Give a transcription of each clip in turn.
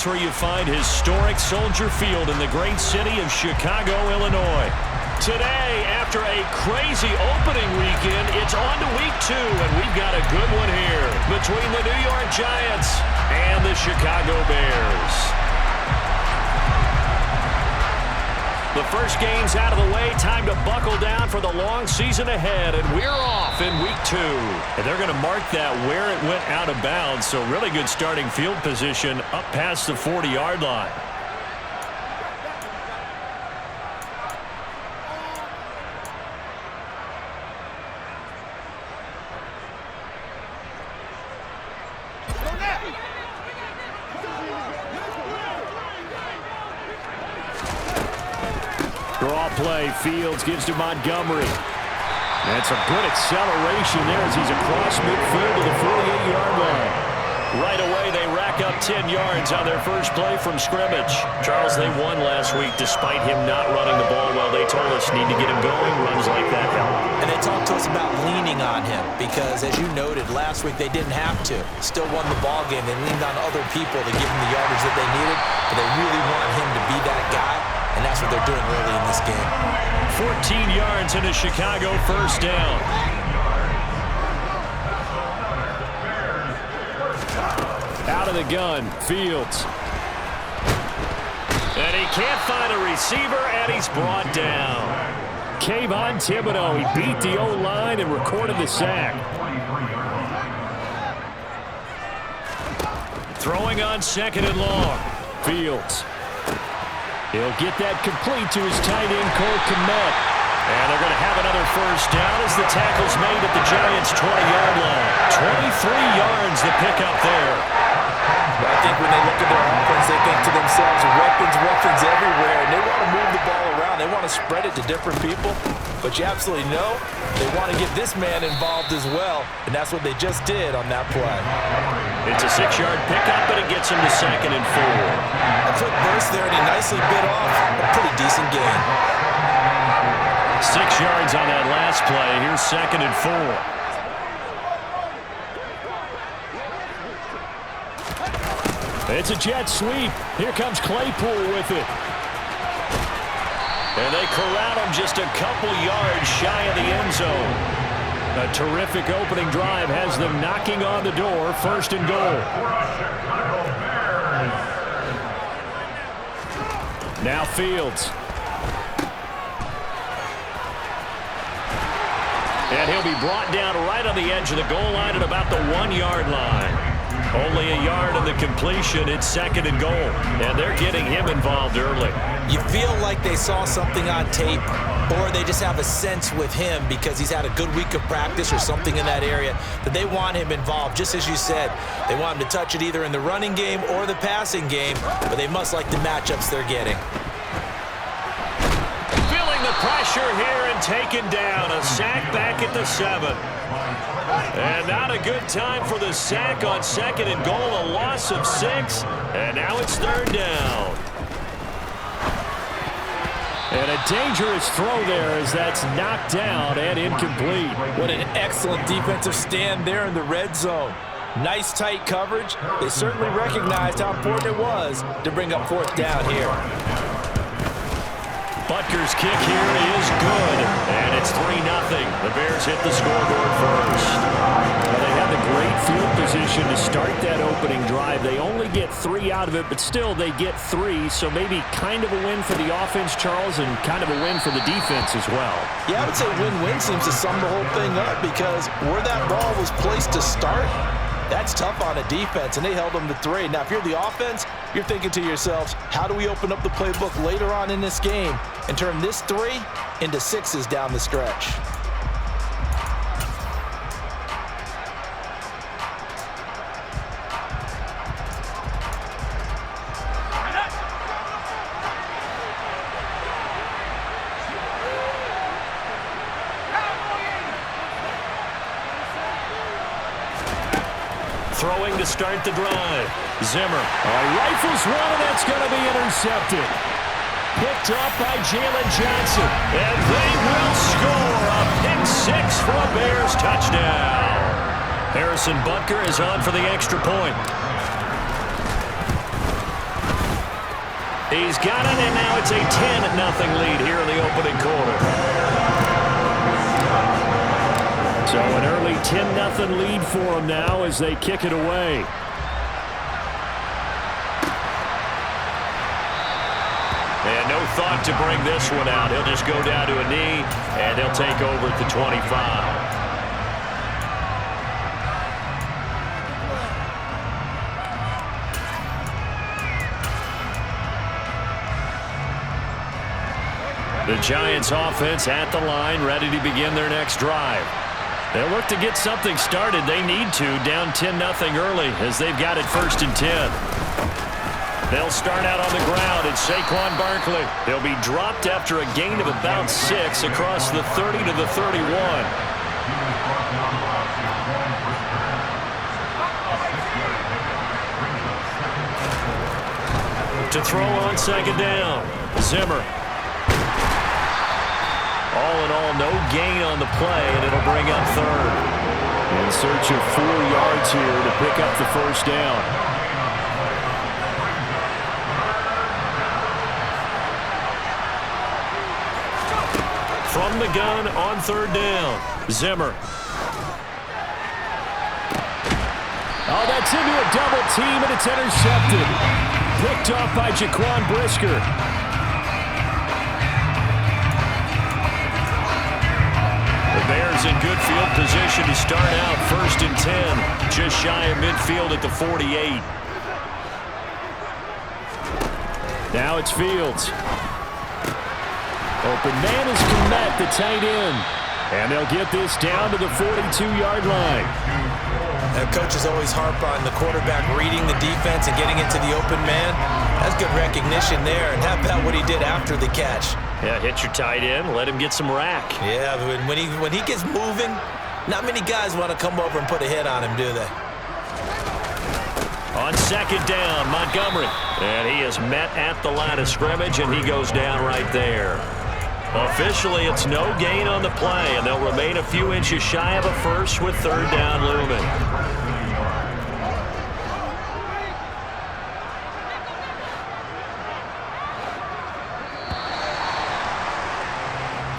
where you find historic Soldier Field in the great city of Chicago, Illinois. Today, after a crazy opening weekend, it's on to week 2, and we've got a good one here between the New York Giants and the Chicago Bears. The first game's out of the way. Time to buckle down for the long season ahead, and we're off in week 2. And they're going to mark that where it went out of bounds, so really good starting field position up past the 40-yard line. Draw play. Fields gives to Montgomery. That's a good acceleration there as he's across midfield to the 48-yard line. Right away, they rack up 10 yards on their first play from scrimmage. Charles, they won last week despite him not running the ball well. They told us need to get him going. Runs like that help. And they talked to us about leaning on him because, as you noted, last week they didn't have to. Still won the ball game. They leaned on other people to give them the yardage that they needed, but they really want him to be that guy. And that's what they're doing early in this game. 14 yards into Chicago, first down. Out of the gun, Fields. And he can't find a receiver, and he's brought down. Kayvon Thibodeau, he beat the O-line and recorded the sack. Throwing on second and long. Fields. He'll get that complete to his tight end, Cole Kmet. And they're going to have another first down as the tackle's made at the Giants' 20-yard line. 23 yards the pickup there. But I think when they look at their offense, they think to themselves, weapons everywhere. And they want to move the ball around. They want to spread it to different people. But you absolutely know they want to get this man involved as well. And that's what they just did on that play. It's a 6-yard pickup, but it gets him to second and 4. A quick burst there, and he nicely bit off a pretty decent gain. 6 yards on that last play. Here's second and 4. It's a jet sweep. Here comes Claypool with it. And they corral him just a couple yards shy of the end zone. A terrific opening drive has them knocking on the door. First and goal. Now Fields. And he'll be brought down right on the edge of the goal line at about the 1-yard line. Only a yard on the completion. It's second and goal. And they're getting him involved early. You feel like they saw something on tape, or they just have a sense with him because he's had a good week of practice or something in that area that they want him involved. Just as you said, they want him to touch it either in the running game or the passing game, but they must like the matchups they're getting. Feeling the pressure here and taken down. A sack back at the 7. And not a good time for the sack on second and goal. A loss of 6. And now it's third down. And a dangerous throw there as that's knocked down and incomplete. What an excellent defensive stand there in the red zone. Nice tight coverage. They certainly recognized how important it was to bring up fourth down here. Butker's kick here is good, and it's 3-0. The Bears hit the scoreboard first. Well, they had the great field position to start that opening drive. They only get 3 out of it, but still they get 3, so maybe kind of a win for the offense, Charles, and kind of a win for the defense as well. Yeah, I would say win-win seems to sum the whole thing up because where that ball was placed to start, that's tough on a defense, and they held them to 3. Now, if you're the offense, you're thinking to yourselves, how do we open up the playbook later on in this game and turn this 3 into 6s down the stretch? Throwing to start the drive. Zimmer. Rifles one, and that's going to be intercepted. Picked up by Jalen Johnson. And they will score a pick 6 for a Bears touchdown. Harrison Butker is on for the extra point. He's got it, and now it's a 10-0 lead here in the opening quarter. So an early 10-0 lead for them now as they kick it away. And no thought to bring this one out. He'll just go down to a knee, and he'll take over at the 25. The Giants offense at the line, ready to begin their next drive. They'll look to get something started. They need to, down 10-0 early as they've got it 1st and 10. They'll start out on the ground. It's Saquon Barkley. He'll be dropped after a gain of about 6 across the 30 to the 31. To throw on 2nd down, Zimmer. All in all, no gain on the play, and it'll bring up 3rd. In search of 4 yards here to pick up the 1st down. From the gun on 3rd down, Zimmer. Oh, that's into a double team, and it's intercepted. Picked off by Jaquan Brisker. Bears in good field position to start out 1st and 10, just shy of midfield at the 48. Now it's Fields. Open man is Komet, the tight end. And they'll get this down to the 42-yard line. Coach is always harp on the quarterback reading the defense and getting into the open man. That's good recognition there. And how about what he did after the catch? Yeah, hit your tight end, let him get some rack. Yeah, when he gets moving, not many guys want to come over and put a hit on him, do they? On 2nd down, Montgomery. And he is met at the line of scrimmage, and he goes down right there. Officially, it's no gain on the play, and they'll remain a few inches shy of a 1st with 3rd down looming.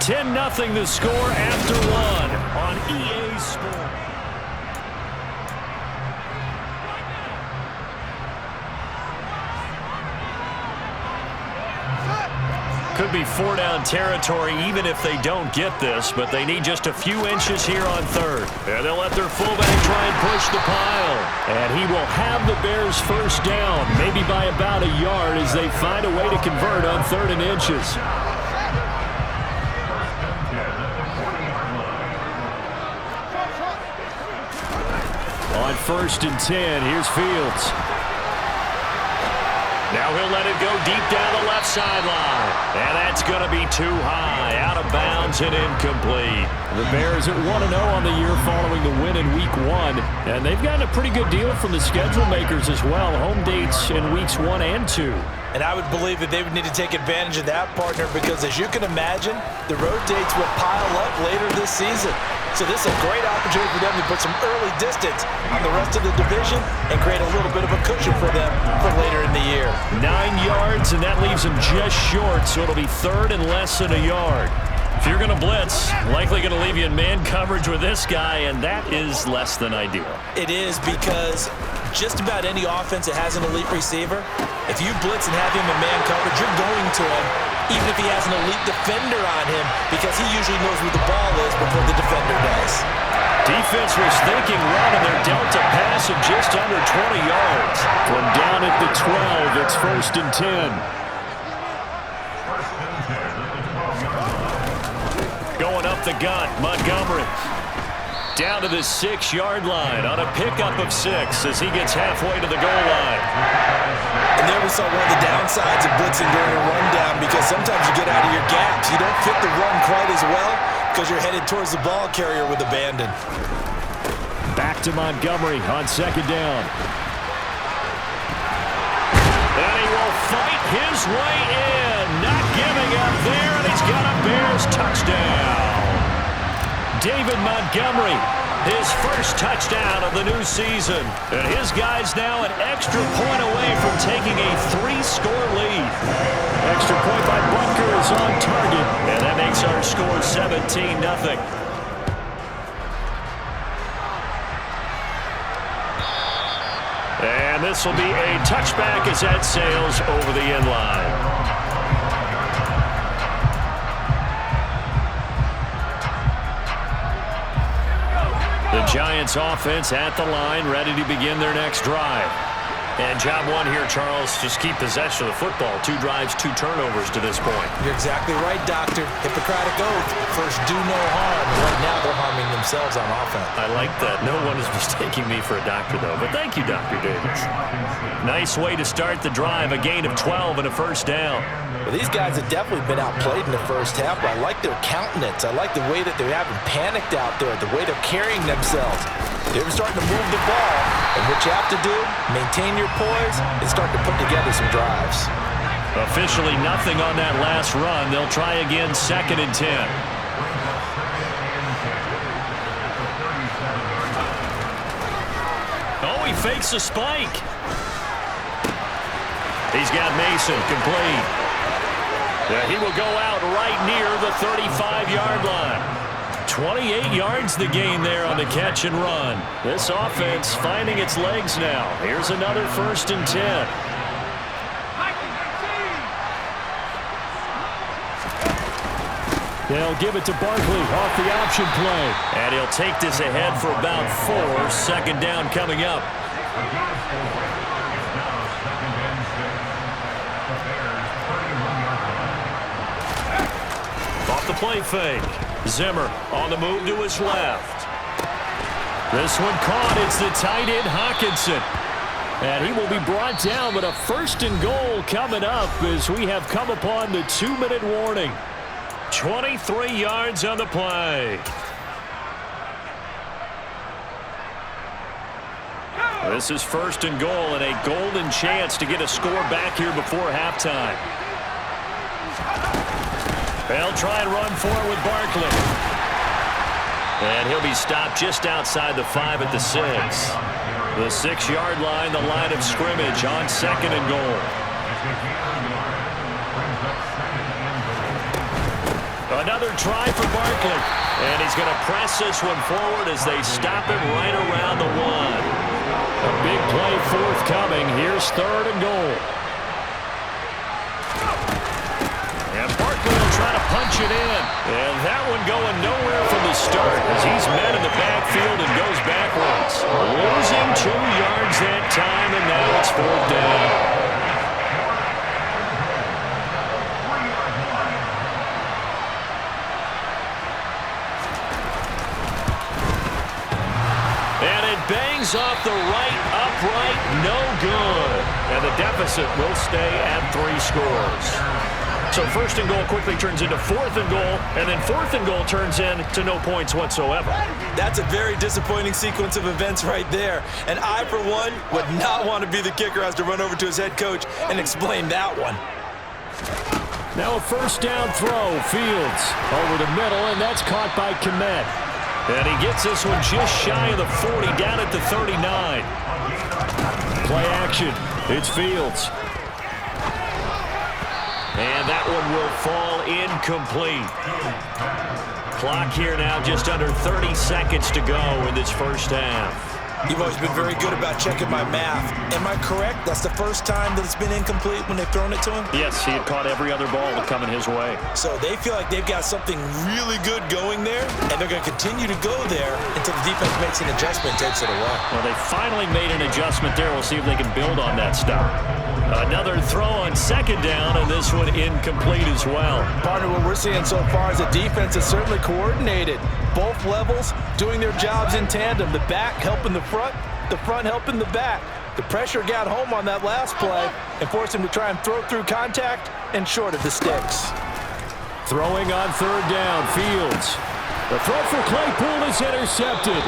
10-0 the score after 1 on EA Sports. Could be 4-down territory even if they don't get this, but they need just a few inches here on 3rd. And they'll let their fullback try and push the pile. And he will have the Bears 1st down, maybe by about a yard as they find a way to convert on 3rd and inches. On 1st and 10, here's Fields. Now he'll let it go deep down the left sideline. And that's going to be too high. Out of bounds and incomplete. The Bears at 1-0 on the year following the win in Week 1. And they've gotten a pretty good deal from the schedule makers as well. Home dates in Weeks 1 and 2. And I would believe that they would need to take advantage of that, partner, because as you can imagine, the road dates will pile up later this season. So this is a great opportunity for them to put some early distance on the rest of the division and create a little bit of a cushion for them for later in the year. 9 yards, and that leaves them just short, so it'll be 3rd and less than a yard. If you're going to blitz, likely going to leave you in man coverage with this guy, and that is less than ideal. It is, because just about any offense that has an elite receiver, if you blitz and have him in man coverage, you're going to him, even if he has an elite defender on him, because he usually knows where the ball is before the defender does. Defense was thinking run, and they're dealt a pass of just under 20 yards. From down at the 12, it's 1st and 10. Going up the gut, Montgomery. Down to the 6-yard line on a pickup of 6 as he gets halfway to the goal line. And there we saw one of the downsides of blitzing during a rundown, because sometimes you get out of your gaps. You don't fit the run quite as well because you're headed towards the ball carrier with abandon. Back to Montgomery on 2nd down. And he will fight his way in. Not giving up there, and he's got a Bears touchdown. David Montgomery, his first touchdown of the new season. And his guys now an extra point away from taking a 3-score lead. 17-0. And this will be a touchback as that sails over the end line. The Giants offense at the line, ready to begin their next drive. And job one here, Charles, just keep possession of the football. 2 drives, 2 turnovers to this point. You're exactly right, Doctor. Hippocratic oath. First, do no harm. Right now, they're harming themselves on offense. I like that. No one is mistaking me for a doctor, though. But thank you, Dr. Davis. Nice way to start the drive. A gain of 12 and a first down. Well, these guys have definitely been outplayed in the first half, but I like their countenance. I like the way that they haven't panicked out there, the way they're carrying themselves. They're starting to move the ball, and what you have to do, maintain your poise and start to put together some drives. Officially nothing on that last run. They'll try again, 2nd and 10. Oh, he fakes a spike. He's got Mason complete. Yeah, he will go out right near the 35-yard line. 28 yards the gain there on the catch and run. This offense finding its legs now. Here's another 1st and 10. They'll give it to Barkley off the option play. And he'll take this ahead for about 4. 2nd down coming up. Off the play fake. Zimmer on the move to his left. This one caught. It's the tight end Hawkinson. And he will be brought down, but a 1st and goal coming up as we have come upon the 2-minute warning. 23 yards on the play. This is 1st and goal and a golden chance to get a score back here before halftime. They'll try and run for it with Barkley. And he'll be stopped just outside the 5 at the 6. The 6-yard line, the line of scrimmage on 2nd and goal. Another try for Barkley. And he's going to press this one forward as they stop him right around the 1. A big play forthcoming. Here's 3rd and goal. And Barkley will try to punch it in. And that one going nowhere from the start as he's met in the backfield and goes backwards. Losing 2 yards that time, and now it's 4th down. And it bangs off the right upright, no good. And the deficit will stay at 3 scores. So 1st and goal quickly turns into 4th and goal, and then 4th and goal turns into no points whatsoever. That's a very disappointing sequence of events right there. And I, for one, would not want to be the kicker who has to run over to his head coach and explain that one. Now a 1st down throw. Fields over the middle, and that's caught by Kmet. And he gets this one just shy of the 40, down at the 39. Play action. It's Fields. And that one will fall incomplete. Clock here now just under 30 seconds to go in this first half. You've always been very good about checking my math. Am I correct? That's the first time that it's been incomplete when they've thrown it to him? Yes, he had caught every other ball coming his way. So they feel like they've got something really good going there, and they're going to continue to go there until the defense makes an adjustment and takes it away. Well, they finally made an adjustment there. We'll see if they can build on that stop. Another throw on 2nd down, and this one incomplete as well. Partner, what we're seeing so far is the defense is certainly coordinated. Both levels doing their jobs in tandem. The back helping the front helping the back. The pressure got home on that last play and forced him to try and throw through contact and short of the sticks. Throwing on 3rd down, Fields. The throw for Claypool is intercepted.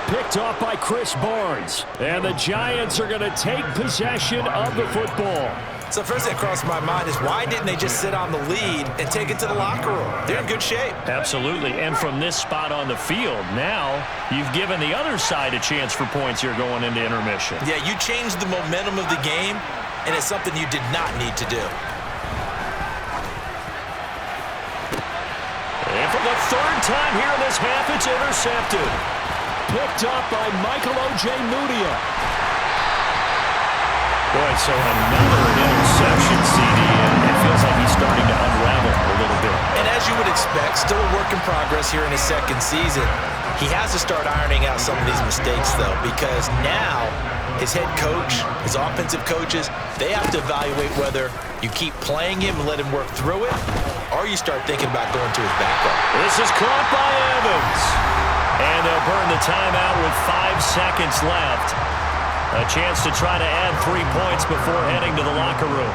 Picked off by Chris Barnes. And the Giants are going to take possession of the football. So first thing that crossed my mind is why didn't they just sit on the lead and take it to the locker room? They're in good shape. Absolutely. And from this spot on the field, now you've given the other side a chance for points here going into intermission. Yeah, you changed the momentum of the game, and it's something you did not need to do. And for the third time here in this half, it's intercepted. Picked up by Michael O.J. Mudia. Boy, so another interception, CD, and it feels like he's starting to unravel a little bit. And as you would expect, still a work in progress here in his second season. He has to start ironing out some of these mistakes, though, because now his head coach, his offensive coaches, they have to evaluate whether you keep playing him and let him work through it, or you start thinking about going to his backup. This is caught by Evans. And they'll burn the timeout with 5 seconds left. A chance to try to add 3 points before heading to the locker room.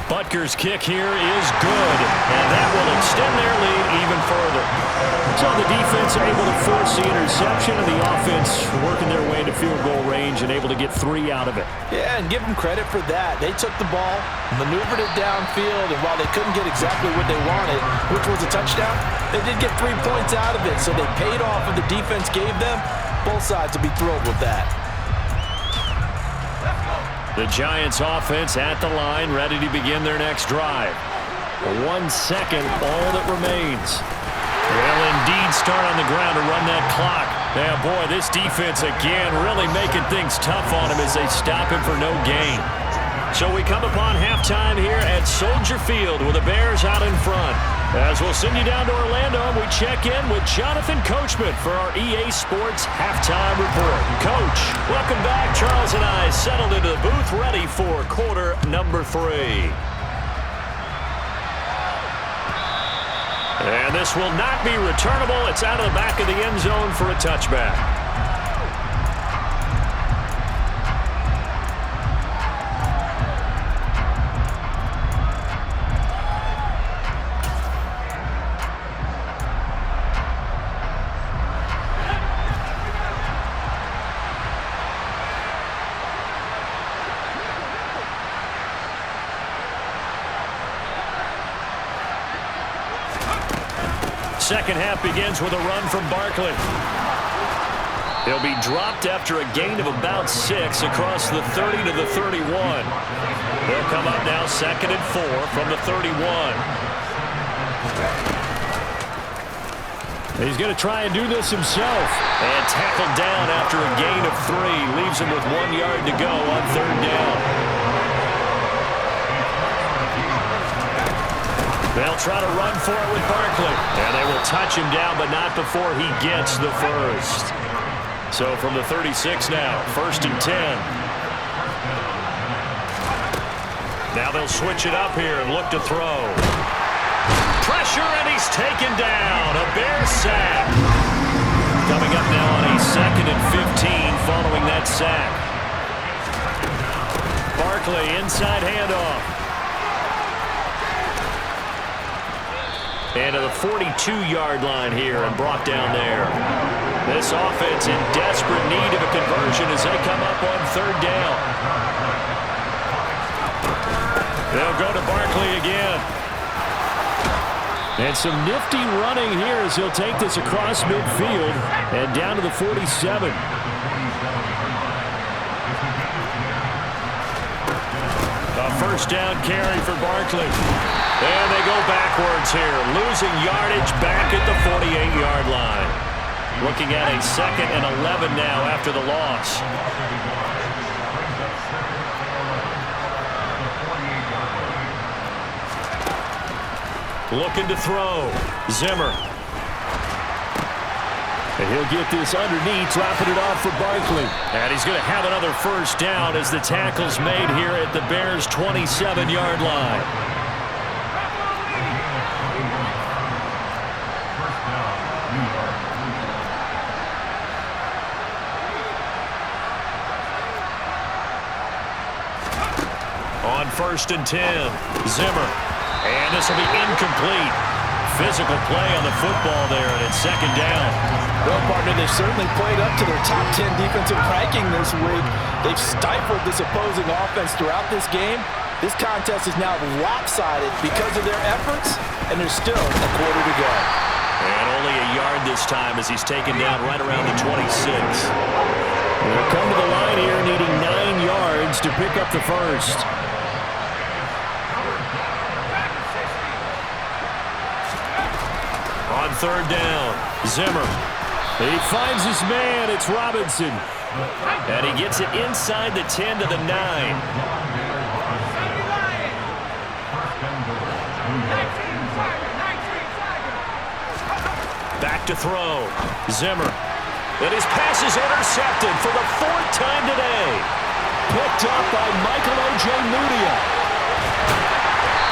Butker's kick here is good, and that will extend their lead even further. So the defense able to force the interception, and the offense working their way into field goal range and able to get 3 out of it. Yeah, and give them credit for that. They took the ball, maneuvered it downfield, and while they couldn't get exactly what they wanted, which was a touchdown, they did get 3 points out of it, so they paid off what the defense gave them. Both sides will be thrilled with that. The Giants offense at the line, ready to begin their next drive. 1 second, all that remains. They'll indeed start on the ground to run that clock. Now, boy, this defense again really making things tough on him as they stop him for no gain. So we come upon halftime here at Soldier Field with the Bears out in front. As we'll send you down to Orlando, we check in with Jonathan Coachman for our EA Sports Halftime Report. Coach, welcome back. Charles and I settled into the booth ready for quarter number 3. And this will not be returnable. It's out of the back of the end zone for a touchback. Second half begins with a run from Barkley. He'll be dropped after a gain of about 6 across the 30 to the 31. They'll come up now 2nd and 4 from the 31. He's going to try and do this himself. And tackled down after a gain of 3. Leaves him with 1 yard to go on 3rd down. They'll try to run for it with Barkley. And they will touch him down, but not before he gets the first. So from the 36 now, 1st and 10. Now they'll switch it up here and look to throw. Pressure, and he's taken down. A Bear sack. Coming up now on a 2nd and 15 following that sack. Barkley, inside handoff. And to the 42-yard line here and brought down there. This offense in desperate need of a conversion as they come up on 3rd down. They'll go to Barkley again. And some nifty running here as he'll take this across midfield and down to the 47. A 1st down carry for Barkley. And they go backwards here, losing yardage back at the 48-yard line. Looking at a 2nd and 11 now after the loss. Looking to throw. Zimmer. And he'll get this underneath, dropping it off for Barkley. And he's going to have another 1st down as the tackle's made here at the Bears' 27-yard line. On 1st and 10, Zimmer. And this will be incomplete. Physical play on the football there, and it's 2nd down. Well, partner, they've certainly played up to their top 10 defensive ranking this week. They've stifled this opposing offense throughout this game. This contest is now lopsided because of their efforts, and there's still a quarter to go. And only a yard this time as he's taken down right around the 26. They'll come to the line here needing 9 yards to pick up the first. On third down, Zimmer. He finds his man. It's Robinson. And he gets it inside the 10 to the 9. Back to throw. Zimmer. And his pass is intercepted for the 4th time today. Picked up by Michael O.J. Mudia.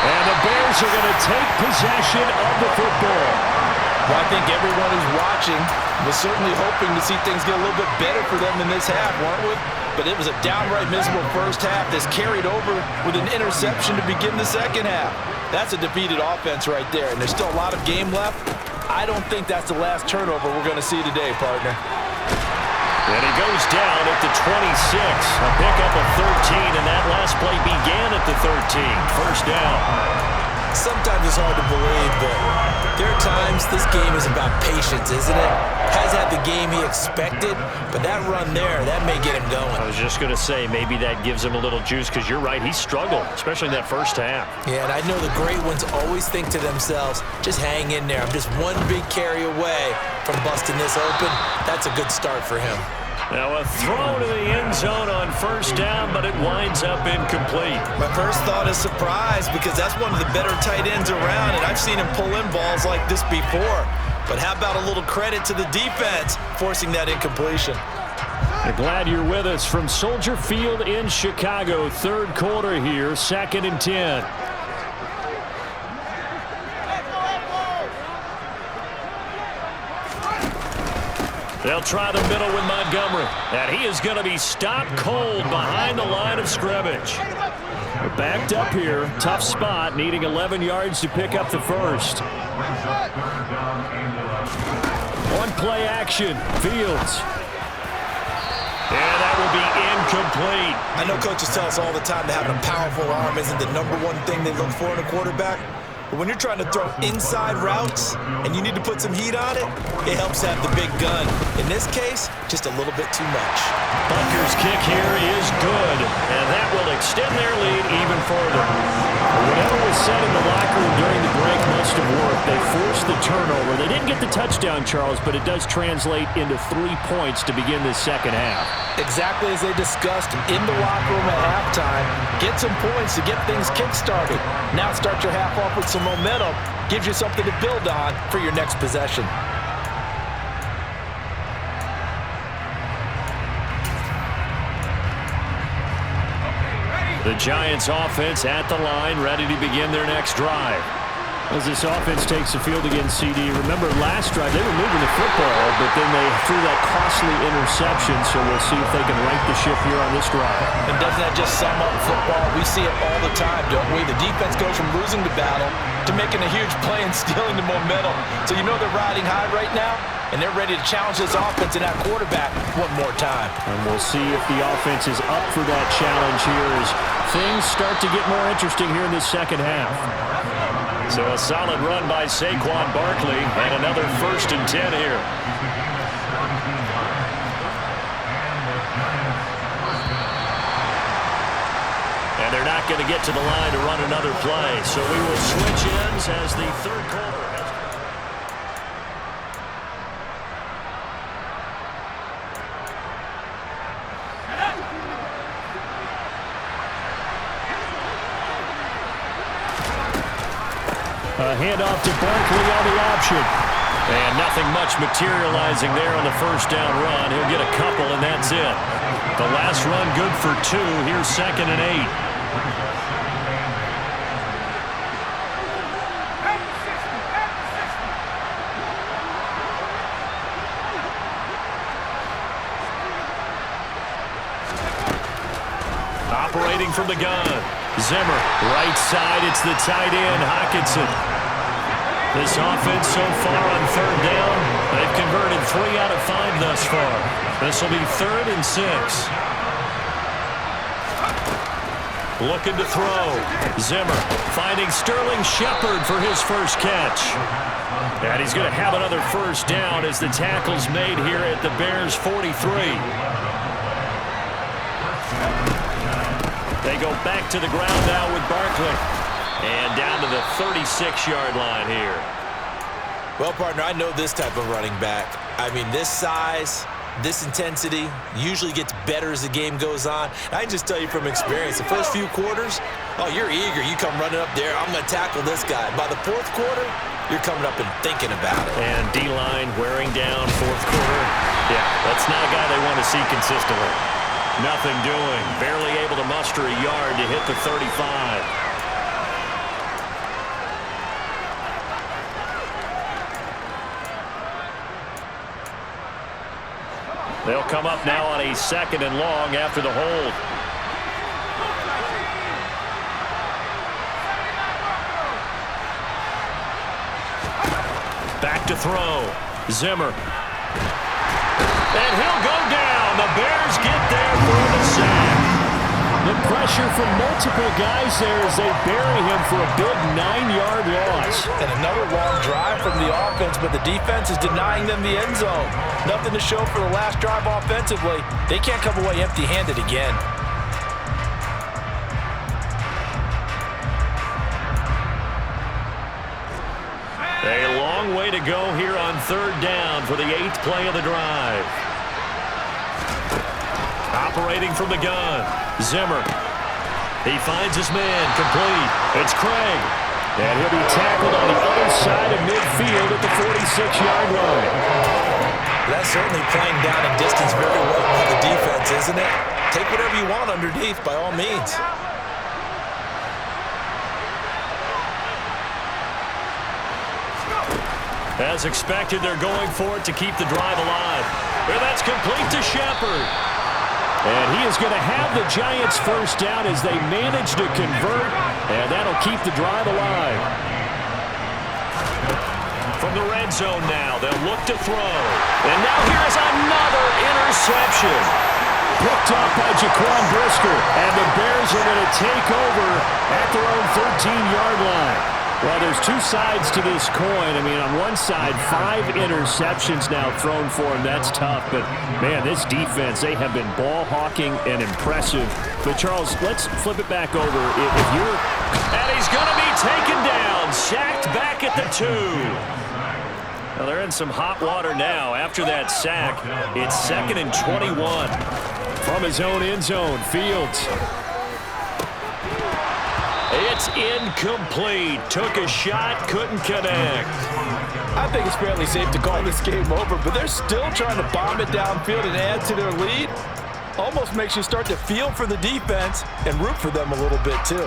And the Bears are going to take possession of the football. Well, I think everyone who's watching was certainly hoping to see things get a little bit better for them in this half, weren't we? But it was a downright miserable first half that's carried over with an interception to begin the second half. That's a defeated offense right there, and there's still a lot of game left. I don't think that's the last turnover we're going to see today, partner. And he goes down at the 26. A pickup of 13, and that last play began at the 13. First down. Sometimes it's hard to believe, but there are times this game is about patience, isn't it? Has had the game he expected, but that run there, that may get him going. I was just going to say, maybe that gives him a little juice, because you're right, he struggled, especially in that first half. Yeah, and I know the great ones always think to themselves, just hang in there. I'm just one big carry away from busting this open. That's a good start for him. Now a throw to the end zone on first down, but it winds up incomplete. My first thought is surprise, because that's one of the better tight ends around, and I've seen him pull in balls like this before. But how about a little credit to the defense forcing that incompletion? We're glad you're with us from Soldier Field in Chicago. Third quarter here, 2nd and 10. They'll try the middle with Montgomery. And he is going to be stopped cold behind the line of scrimmage. We're backed up here. Tough spot, needing 11 yards to pick up the first. One play action. Fields. And that will be incomplete. I know coaches tell us all the time that having a powerful arm isn't the #1 thing they look for in a quarterback. But when you're trying to throw inside routes and you need to put some heat on it, it helps to have the big gun. In this case, just a little bit too much. Bucker's kick here is good, and that will extend their lead even further. Whatever was said in the locker room during the break must have worked. They forced the turnover. They didn't get the touchdown, Charles, but it does translate into 3 points to begin this second half. Exactly as they discussed in the locker room at halftime. Get some points to get things kick-started. Now start your half off with some momentum. Gives you something to build on for your next possession. The Giants offense at the line, ready to begin their next drive. As this offense takes the field against CD, remember last drive they were moving the football, but then they threw that costly interception, so we'll see if they can right the ship here on this drive. And doesn't that just sum up football? We see it all the time, don't we? The defense goes from losing the battle to making a huge play and stealing the momentum. So you know they're riding high right now, and they're ready to challenge this offense and that quarterback one more time. And we'll see if the offense is up for that challenge here as things start to get more interesting here in this second half. So a solid run by Saquon Barkley and another 1st and 10 here. And they're not going to get to the line to run another play. So we will switch ends as the third quarter has. A handoff to Barkley on the option. And nothing much materializing there on the first down run. He'll get a couple, and that's it. The last run good for 2. Here's 2nd and 8. Operating from the gun. Zimmer, right side, it's the tight end, Hockenson. This offense so far on third down, they've converted 3 out of 5 thus far. This will be 3rd and 6. Looking to throw. Zimmer finding Sterling Shepard for his first catch. And he's going to have another first down as the tackle's made here at the Bears' 43. They go back to the ground now with Barkley. And down to the 36-yard line here. Well, partner, I know this type of running back. I mean, this size, this intensity usually gets better as the game goes on. I can just tell you from experience, the first few quarters, oh, you're eager. You come running up there, I'm going to tackle this guy. By the fourth quarter, you're coming up and thinking about it. And D-line wearing down fourth quarter. Yeah, that's not a guy they want to see consistently. Nothing doing. Barely able to muster a yard to hit the 35. They'll come up now on a 2nd and long after the hold. Back to throw. Zimmer. And he'll go down. The Bears get there for the sack. The pressure from multiple guys there as they bury him for a big 9-yard loss. And another long drive from the offense, but the defense is denying them the end zone. Nothing to show for the last drive offensively. They can't come away empty-handed again. A long way to go here on 3rd down for the 8th play of the drive. Operating from the gun, Zimmer. He finds his man, complete. It's Craig. And he'll be tackled on the other side of midfield at the 46-yard line. That's certainly playing down in distance very well by the defense, isn't it? Take whatever you want underneath, by all means. As expected, they're going for it to keep the drive alive. Well, that's complete to Shepard. And he is going to have the Giants first down as they manage to convert, and that'll keep the drive alive. From the red zone now, they'll look to throw. And now here's another interception. Picked up by Jaquan Brisker, and the Bears are going to take over at their own 13-yard line. Well, there's two sides to this coin. I mean, on one side, 5 interceptions now thrown for him. That's tough. But, man, this defense, they have been ball hawking and impressive. But, Charles, let's flip it back over. If you're... And he's going to be taken down. Sacked back at the 2. Well, they're in some hot water now after that sack. It's 2nd and 21. From his own end zone, Fields. It's incomplete. Took a shot, couldn't connect. I think it's fairly safe to call this game over, but they're still trying to bomb it downfield and add to their lead. Almost makes you start to feel for the defense and root for them a little bit, too.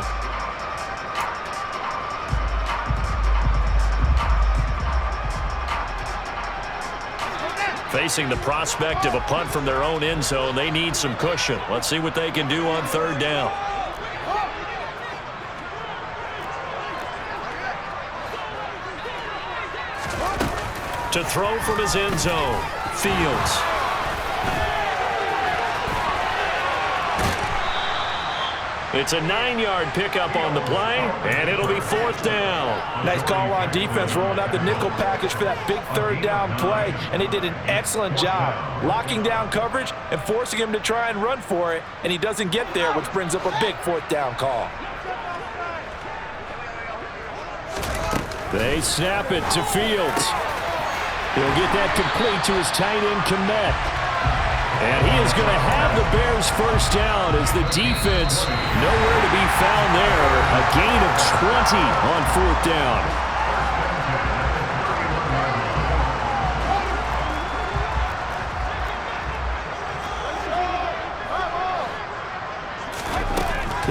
Facing the prospect of a punt from their own end zone, they need some cushion. Let's see what they can do on 3rd down. To throw from his end zone, Fields. It's a 9-yard pickup on the play, and it'll be 4th down. Nice call on defense, rolling out the nickel package for that big 3rd down play, and they did an excellent job locking down coverage and forcing him to try and run for it, and he doesn't get there, which brings up a big 4th down call. They snap it to Fields. He'll get that complete to his tight end, Kmet. And he is going to have the Bears first down as the defense nowhere to be found there. A gain of 20 on 4th down.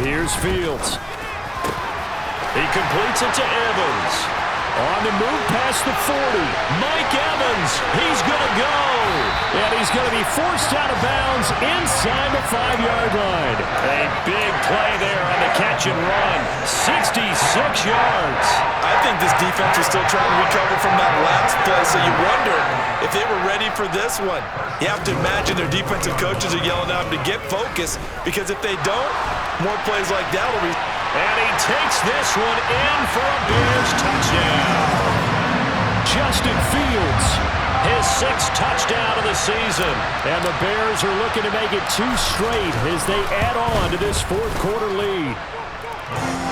Here's Fields. He completes it to Evans. On the move past the 40. Mike Evans, he's going to go. And he's going to be forced out of bounds inside the 5-yard line. A big play there on the catch and run. 66 yards. I think this defense is still trying to recover from that last play, so you wonder if they were ready for this one. You have to imagine their defensive coaches are yelling at them to get focused, because if they don't, more plays like that will be... And he takes this one in for a Bears touchdown. Justin Fields, his 6th touchdown of the season. And the Bears are looking to make it 2 straight as they add on to this 4th quarter lead.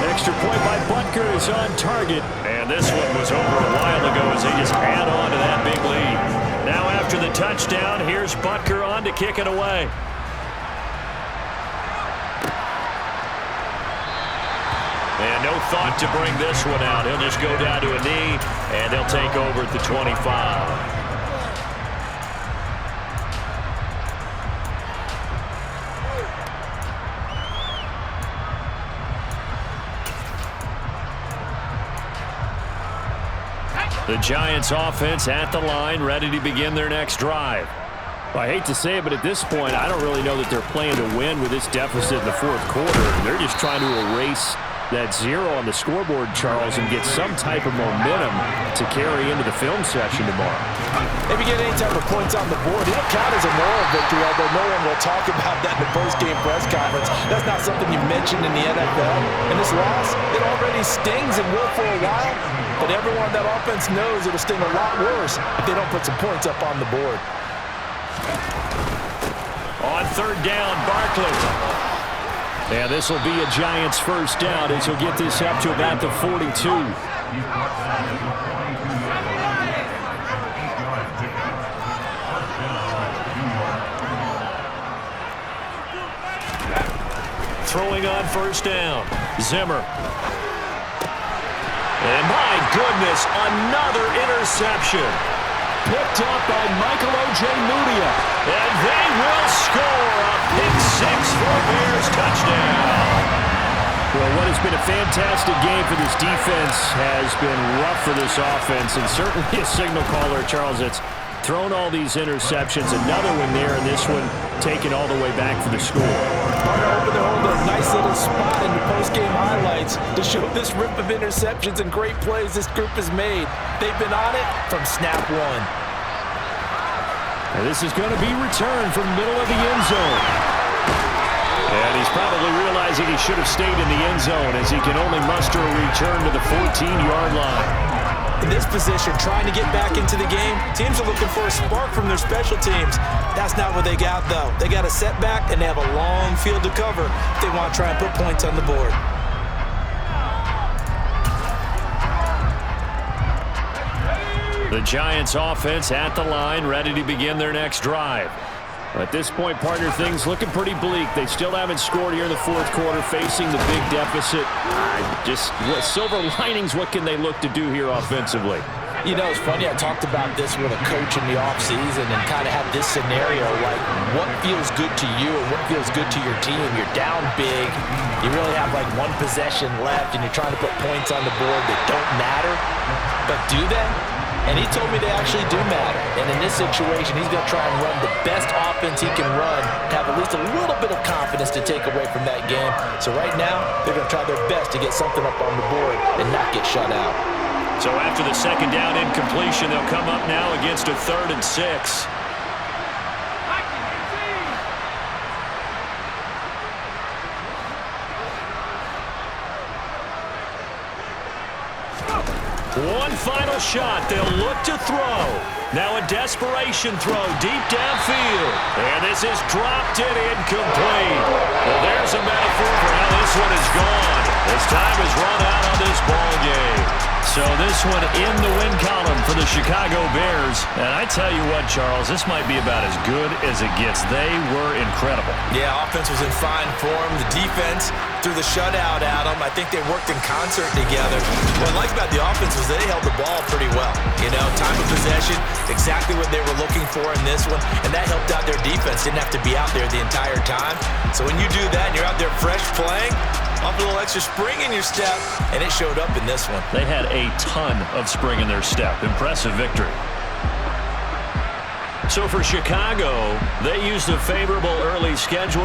Extra point by Butker is on target. And this one was over a while ago as they just add on to that big lead. Now after the touchdown, here's Butker on to kick it away. And no thought to bring this one out. He'll just go down to a knee, and they'll take over at the 25. The Giants offense at the line, ready to begin their next drive. Well, I hate to say it, but at this point, I don't really know that they're playing to win with this deficit in the 4th quarter. They're just trying to erase that 0 on the scoreboard, Charles, and get some type of momentum to carry into the film session tomorrow. If you get any type of points on the board, it'll count as a moral victory, although no one will talk about that in the post-game press conference. That's not something you mentioned in the NFL. And this loss, it already stings and will for a while, but everyone on that offense knows it'll sting a lot worse if they don't put some points up on the board. On 3rd down, Barkley. And this will be a Giants 1st down as he'll get this up to about the 42. Throwing on 1st down, Zimmer. And my goodness, another interception. Picked up by Michael Ojemudia. And they will score a pick-6 for a Bears touchdown. Well, what has been a fantastic game for this defense has been rough for this offense, and certainly a signal caller, Charles, that's thrown all these interceptions. Another one there, and this one taken all the way back for the score. They're hoping to hold a nice little spot in the post-game highlights to show this rip of interceptions and great plays this group has made. They've been on it from snap 1. And this is going to be returned from the middle of the end zone. And he's probably realizing he should have stayed in the end zone as he can only muster a return to the 14-yard line. In this position, trying to get back into the game, teams are looking for a spark from their special teams. That's not what they got, though. They got a setback, and they have a long field to cover if they want to try and put points on the board. The Giants offense at the line, ready to begin their next drive. At this point, partner, things looking pretty bleak. They still haven't scored here in the 4th quarter, facing the big deficit. Silver linings, what can they look to do here offensively? You know, it's funny, I talked about this with a coach in the offseason and kind of had this scenario, like what feels good to you and what feels good to your team. You're down big, you really have like 1 possession left, and you're trying to put points on the board that don't matter, but do they? And he told me they actually do matter. And in this situation, he's going to try and run the best offense he can run, have at least a little bit of confidence to take away from that game. So right now, they're going to try their best to get something up on the board and not get shut out. So after the 2nd down incompletion, they'll come up now against a 3rd and 6. One final shot. They'll look to throw. Now a desperation throw deep downfield. And this is dropped in incomplete. Well, there's a metaphor for how this one is gone. As time has run out on this ball game. So this one in the win column for the Chicago Bears. And I tell you what, Charles, this might be about as good as it gets. They were incredible. Yeah, offense was in fine form. The defense threw the shutout at them. I think they worked in concert together. What I like about the offense was they held the ball pretty well. You know, time of possession, exactly what they were looking for in this one. And that helped out their defense. Didn't have to be out there the entire time. So when you do that and you're out there fresh playing, up a little extra spring in your step, and it showed up in this one. They had a ton of spring in their step. Impressive victory. So for Chicago, they used a favorable early schedule.